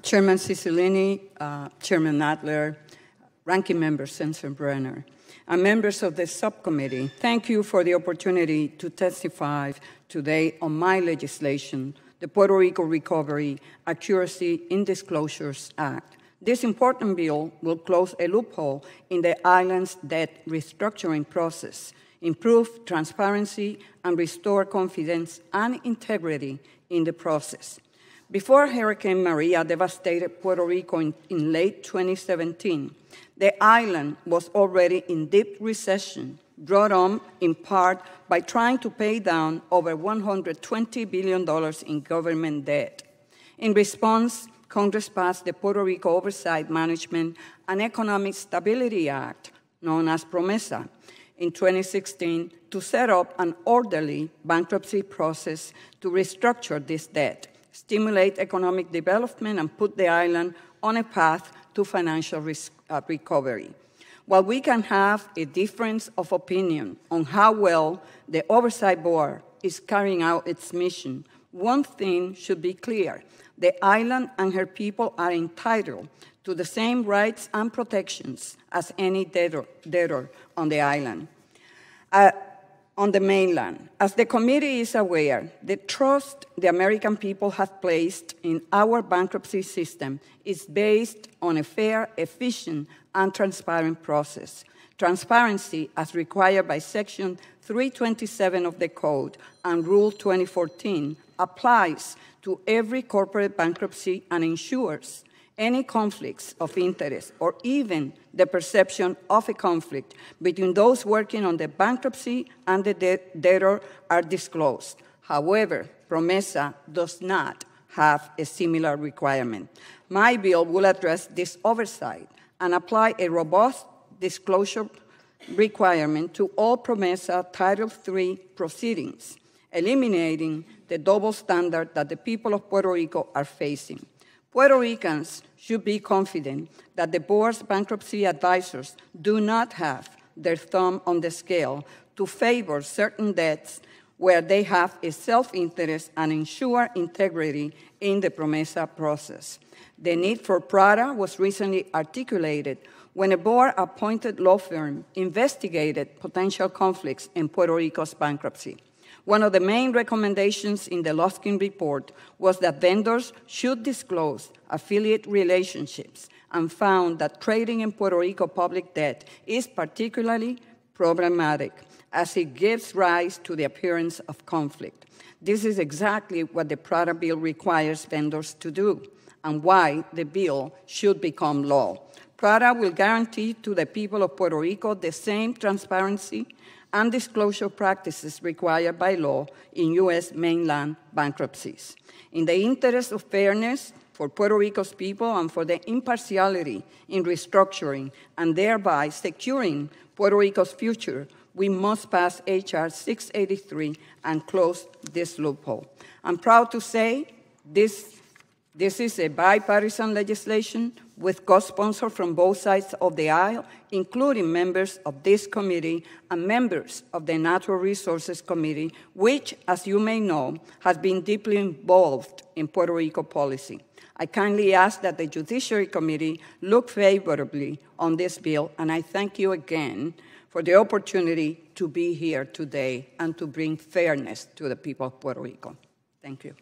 Chairman Cicilline, Chairman Adler, Ranking Member Sensenbrenner, and members of the subcommittee, thank you for the opportunity to testify today on my legislation, the Puerto Rico Recovery, Accuracy in Disclosures Act. This important bill will close a loophole in the island's debt restructuring process, improve transparency, and restore confidence and integrity in the process. Before Hurricane Maria devastated Puerto Rico in late 2017, the island was already in deep recession, brought on in part by trying to pay down over $120 billion in government debt. In response, Congress passed the Puerto Rico Oversight, Management, and Economic Stability Act, known as PROMESA, in 2016 to set up an orderly bankruptcy process to restructure this debt, stimulate economic development, and put the island on a path to financial recovery. While we can have a difference of opinion on how well the Oversight Board is carrying out its mission, one thing should be clear. The island and her people are entitled to the same rights and protections as any debtor on the island. On the mainland. As the committee is aware, the trust the American people have placed in our bankruptcy system is based on a fair, efficient, and transparent process. Transparency, as required by Section 327 of the Code and Rule 2014, applies to every corporate bankruptcy and ensures any conflicts of interest or even the perception of a conflict between those working on the bankruptcy and the debtor are disclosed. However, PROMESA does not have a similar requirement. My bill will address this oversight and apply a robust disclosure requirement to all PROMESA Title III proceedings, eliminating the double standard that the people of Puerto Rico are facing. Puerto Ricans should be confident that the board's bankruptcy advisors do not have their thumb on the scale to favor certain debts where they have a self-interest and ensure integrity in the PROMESA process. The need for PRADA was recently articulated when a board-appointed law firm investigated potential conflicts in Puerto Rico's bankruptcy. One of the main recommendations in the Luskin report was that vendors should disclose affiliate relationships and found that trading in Puerto Rico public debt is particularly problematic as it gives rise to the appearance of conflict. This is exactly what the PRADA bill requires vendors to do and why the bill should become law. PRADA will guarantee to the people of Puerto Rico the same transparency and disclosure practices required by law in U.S. mainland bankruptcies. In the interest of fairness for Puerto Rico's people and for the impartiality in restructuring and thereby securing Puerto Rico's future, we must pass H.R. 683 and close this loophole. I'm proud to say this is a bipartisan legislation with co-sponsors from both sides of the aisle, including members of this committee and members of the Natural Resources Committee, which, as you may know, has been deeply involved in Puerto Rico policy. I kindly ask that the Judiciary Committee look favorably on this bill, and I thank you again for the opportunity to be here today and to bring fairness to the people of Puerto Rico. Thank you.